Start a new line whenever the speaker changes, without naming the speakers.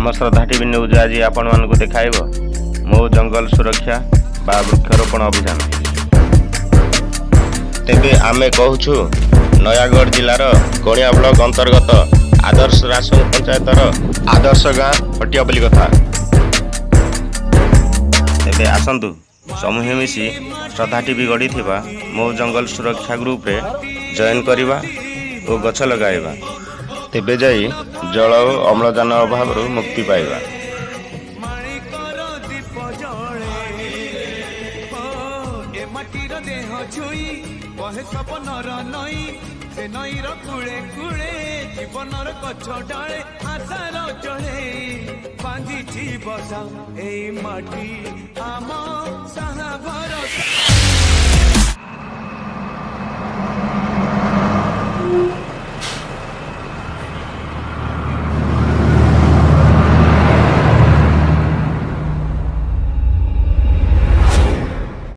आम श्रद्धा TV news आज आपण मानकु देखाइब मो जंगल सुरक्षा बा वृक्षरोपण अभियान। तेबे आमे कहूछु नयागढ़ जिलार कोणिया ब्लॉक अंतर्गत आदर्श रासन पंचायतर आदर्श गाँ पटियापल्ली कथा। तेबे आसंतु समूह मिसी श्रद्धा टीवी गढ़ी मो जंगल सुरक्षा ग्रुप रे जॉइन करवा और गछ लगाइबा। तेबे जाई जल और अम्लजान अभाव मुक्ति पाइबा।
नईर कूले कूले जीवनर गछ डाले आशार जड़े बांधी बसा ए माटी आम साहा भरोसा।